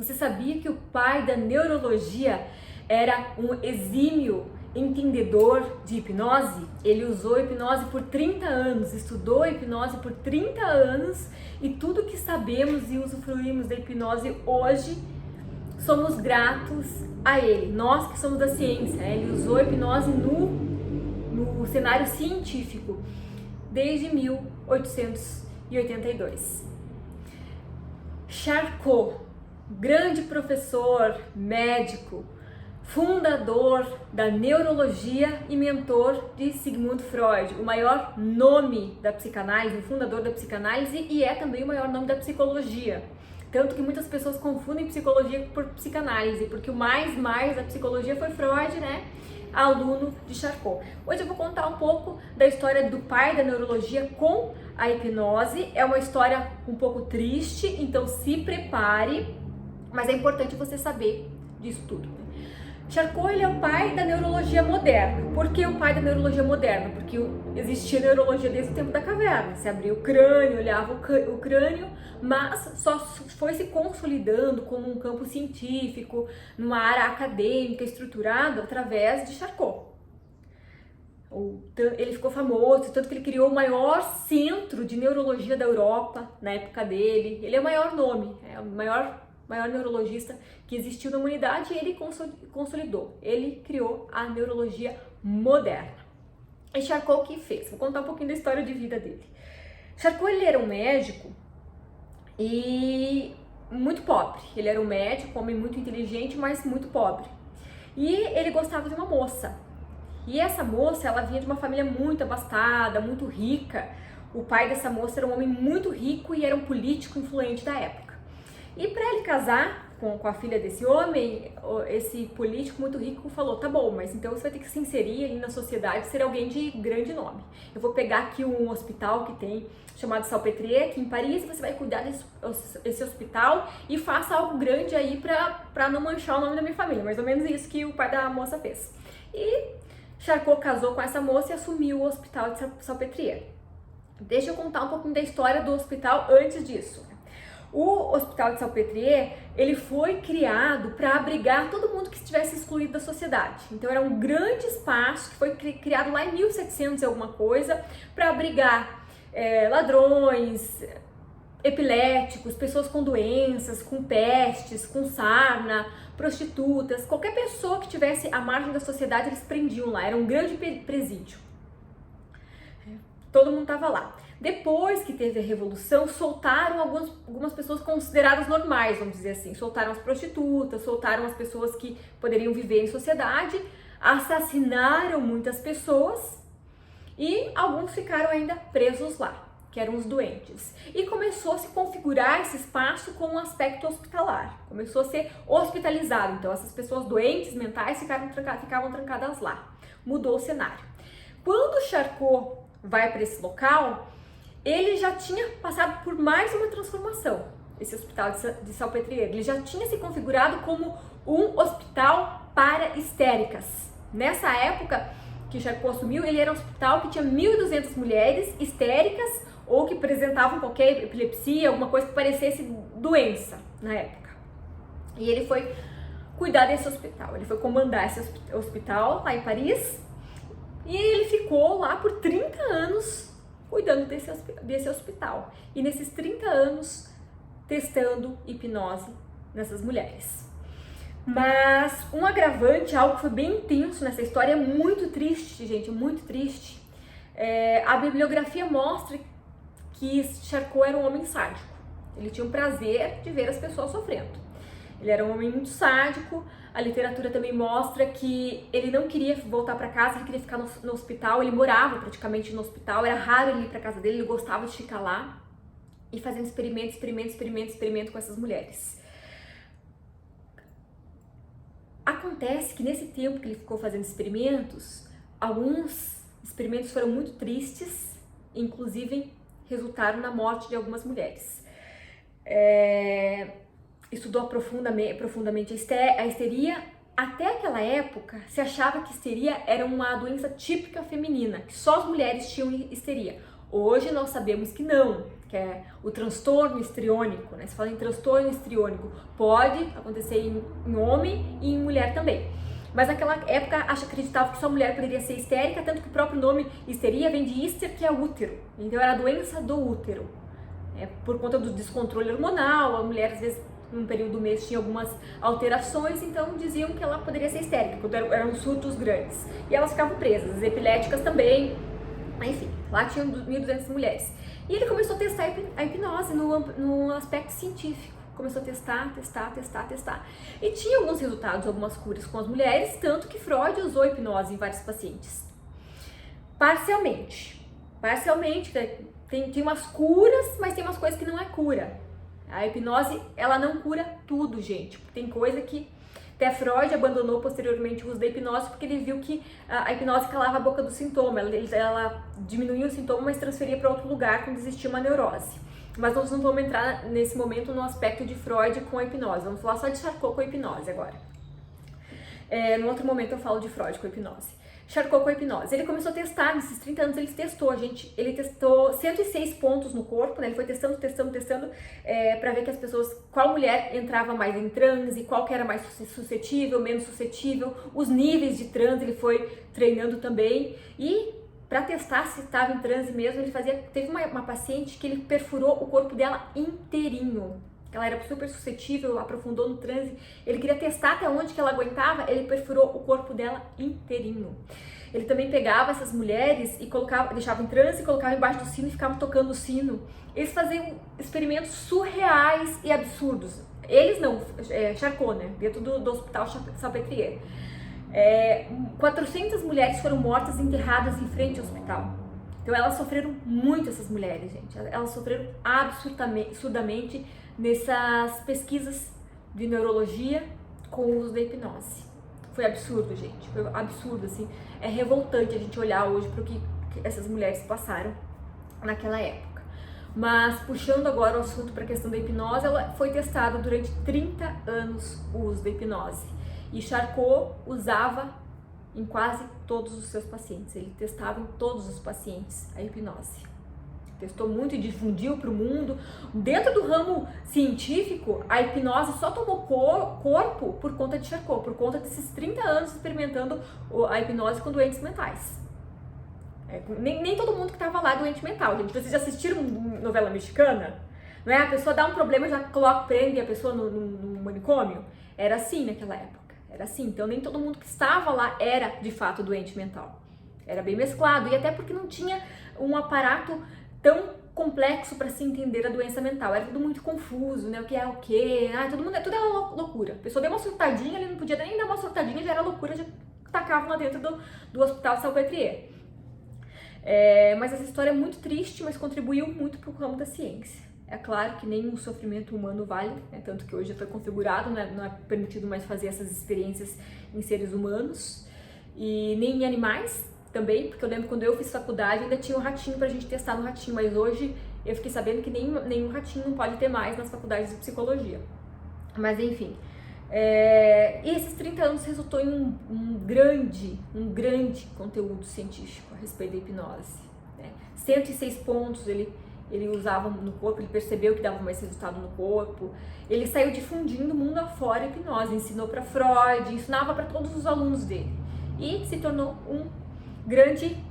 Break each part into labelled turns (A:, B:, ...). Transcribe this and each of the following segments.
A: Você sabia que o pai da neurologia era um exímio entendedor de hipnose? Ele usou hipnose por 30 anos, estudou hipnose por 30 anos e tudo que sabemos e usufruímos da hipnose hoje somos gratos a ele. Nós que somos da ciência, ele usou hipnose no cenário científico desde 1882. Charcot, grande professor, médico, fundador da neurologia e mentor de Sigmund Freud, o maior nome da psicanálise, o fundador da psicanálise, e é também o maior nome da psicologia. Tanto que muitas pessoas confundem psicologia por psicanálise, porque o mais da psicologia foi Freud, né? Aluno de Charcot. Hoje eu vou contar um pouco da história do pai da neurologia com a hipnose. É uma história um pouco triste, então se prepare, mas é importante você saber disso tudo. Charcot, ele é o pai da neurologia moderna. Por que o pai da neurologia moderna? Porque existia neurologia desde o tempo da caverna. Você abria o crânio, olhava o crânio, mas só foi se consolidando como um campo científico, numa área acadêmica estruturada através de Charcot. Ele ficou famoso, tanto que ele criou o maior centro de neurologia da Europa na época dele. Ele é o maior nome, é o maior neurologista que existiu na humanidade, e ele consolidou, ele criou a neurologia moderna. E Charcot o que fez? Vou contar um pouquinho da história de vida dele. Charcot, ele era um médico e muito pobre. Ele era um médico, um homem muito inteligente, mas muito pobre. E ele gostava de uma moça. E essa moça, ela vinha de uma família muito abastada, muito rica. O pai dessa moça era um homem muito rico e era um político influente da época. E para ele casar com a filha desse homem, esse político muito rico falou: tá bom, mas então você vai ter que se inserir ali na sociedade, ser alguém de grande nome. Eu vou pegar aqui um hospital que tem, chamado Salpêtrière, aqui em Paris, você vai cuidar desse hospital e faça algo grande aí para não manchar o nome da minha família. Mais ou menos isso que o pai da moça fez. E Charcot casou com essa moça e assumiu o hospital de Salpêtrière. Deixa eu contar um pouquinho da história do hospital antes disso. O Hospital de Salpêtrière, ele foi criado para abrigar todo mundo que estivesse excluído da sociedade. Então era um grande espaço que foi criado lá em 1700 e alguma coisa para abrigar ladrões, epiléticos, pessoas com doenças, com pestes, com sarna, prostitutas, qualquer pessoa que tivesse à margem da sociedade eles prendiam lá. Era um grande presídio. Todo mundo estava lá. Depois que teve a Revolução, soltaram algumas pessoas consideradas normais, vamos dizer assim. Soltaram as prostitutas, soltaram as pessoas que poderiam viver em sociedade, assassinaram muitas pessoas e alguns ficaram ainda presos lá, que eram os doentes. E começou a se configurar esse espaço com um aspecto hospitalar. Começou a ser hospitalizado, então essas pessoas doentes mentais ficavam trancadas lá. Mudou o cenário. Quando Charcot vai para esse local, ele já tinha passado por mais uma transformação, esse hospital de Salpêtrière. Ele já tinha se configurado como um hospital para histéricas. Nessa época que Charcot assumiu, ele era um hospital que tinha 1.200 mulheres histéricas ou que apresentavam qualquer epilepsia, alguma coisa que parecesse doença na época. E ele foi cuidar desse hospital, ele foi comandar esse hospital lá em Paris, e ele ficou lá por 30 anos cuidando desse hospital. E nesses 30 anos, testando hipnose nessas mulheres. Mas um agravante, algo que foi bem intenso nessa história, é muito triste, gente, muito triste. A bibliografia mostra que Charcot era um homem sádico. Ele tinha o prazer de ver as pessoas sofrendo. Ele era um homem muito sádico. A literatura também mostra que ele não queria voltar para casa, ele queria ficar no hospital. Ele morava praticamente no hospital, era raro ele ir para casa dele, ele gostava de ficar lá e fazendo experimento com essas mulheres. Acontece que nesse tempo que ele ficou fazendo experimentos, alguns experimentos foram muito tristes, inclusive resultaram na morte de algumas mulheres. Estudou profundamente a histeria. Até aquela época, se achava que histeria era uma doença típica feminina, que só as mulheres tinham histeria. Hoje nós sabemos que não, que é o transtorno histriônico, né? Se fala em transtorno histriônico, pode acontecer em homem e em mulher também. Mas naquela época acreditava que só mulher poderia ser histérica, tanto que o próprio nome histeria vem de hister, que é útero. Então era a doença do útero. Por conta do descontrole hormonal, a mulher às vezes num período do mês tinha algumas alterações, então diziam que ela poderia ser histérica, quando eram surtos grandes. E elas ficavam presas, as epiléticas também, enfim, lá tinham 1.200 mulheres. E ele começou a testar a hipnose no aspecto científico. Começou a testar. E tinha alguns resultados, algumas curas com as mulheres, tanto que Freud usou a hipnose em vários pacientes. Parcialmente, tem umas curas, mas tem umas coisas que não é cura. A hipnose, ela não cura tudo, gente. Tem coisa que até Freud abandonou posteriormente o uso da hipnose, porque ele viu que a hipnose calava a boca do sintoma, ela diminuía o sintoma, mas transferia para outro lugar quando existia uma neurose. Mas nós não vamos entrar nesse momento no aspecto de Freud com a hipnose, vamos falar só de Charcot com a hipnose agora. No outro momento eu falo de Freud com a hipnose. Charcot com a hipnose. Ele começou a testar, nesses 30 anos ele testou 106 pontos no corpo, né? Ele foi testando para ver que as pessoas, qual mulher entrava mais em transe, qual que era mais suscetível, menos suscetível, os níveis de transe ele foi treinando também. E para testar se estava em transe mesmo, teve uma paciente que ele perfurou o corpo dela inteirinho. Ela era super suscetível, aprofundou no transe, ele queria testar até onde que ela aguentava, ele perfurou o corpo dela inteirinho. Ele também pegava essas mulheres e deixava em transe, colocava embaixo do sino e ficava tocando o sino. Eles faziam experimentos surreais e absurdos. Eles não, Charcot, né? Dentro do Hospital Salpêtrière. 400 mulheres foram mortas e enterradas em frente ao hospital. Então elas sofreram muito, essas mulheres, gente. Elas sofreram absurdamente nessas pesquisas de neurologia com o uso da hipnose. Foi absurdo, gente. Foi absurdo, assim. É revoltante a gente olhar hoje para o que essas mulheres passaram naquela época. Mas, puxando agora o assunto para a questão da hipnose, ela foi testada durante 30 anos o uso da hipnose. E Charcot usava em quase todos os seus pacientes. Ele testava em todos os pacientes a hipnose. Testou muito e difundiu para o mundo. Dentro do ramo científico, a hipnose só tomou corpo por conta de Charcot, por conta desses 30 anos experimentando a hipnose com doentes mentais. Nem todo mundo que estava lá é doente mental, gente. Vocês já assistiram novela mexicana? Não é? A pessoa dá um problema, já prende a pessoa no manicômio? Era assim naquela época. Era assim. Então nem todo mundo que estava lá era de fato doente mental. Era bem mesclado. E até porque não tinha um aparato tão complexo para se entender a doença mental. Era tudo muito confuso, né? O que é o quê? Tudo era loucura. A pessoa deu uma surtadinha, ele não podia nem dar uma surtadinha, já era loucura, já tacavam lá dentro do Hospital Salpêtrière. Mas essa história é muito triste, mas contribuiu muito para o ramo da ciência. É claro que nenhum sofrimento humano vale, né? Tanto que hoje já foi configurado, né? Não é permitido mais fazer essas experiências em seres humanos e nem em animais também, porque eu lembro quando eu fiz faculdade ainda tinha um ratinho pra gente testar no ratinho, mas hoje eu fiquei sabendo que nenhum ratinho não pode ter mais nas faculdades de psicologia. Mas enfim, e esses 30 anos resultou em um grande conteúdo científico a respeito da hipnose. 106 pontos ele usava no corpo, ele percebeu que dava mais resultado no corpo, ele saiu difundindo o mundo afora a hipnose, ensinou para Freud, ensinava para todos os alunos dele e se tornou um grande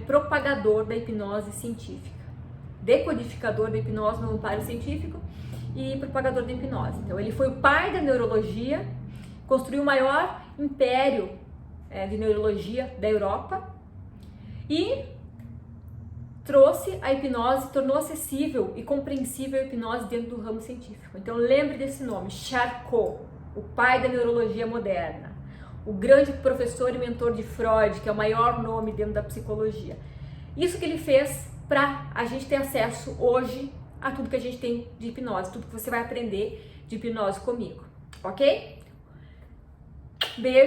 A: propagador da hipnose científica, decodificador da hipnose no amparo científico e propagador da hipnose. Então ele foi o pai da neurologia, construiu o maior império de neurologia da Europa e trouxe a hipnose, tornou acessível e compreensível a hipnose dentro do ramo científico. Então lembre desse nome, Charcot, o pai da neurologia moderna, o grande professor e mentor de Freud, que é o maior nome dentro da psicologia. Isso que ele fez para a gente ter acesso hoje a tudo que a gente tem de hipnose, tudo que você vai aprender de hipnose comigo, ok? Beijo!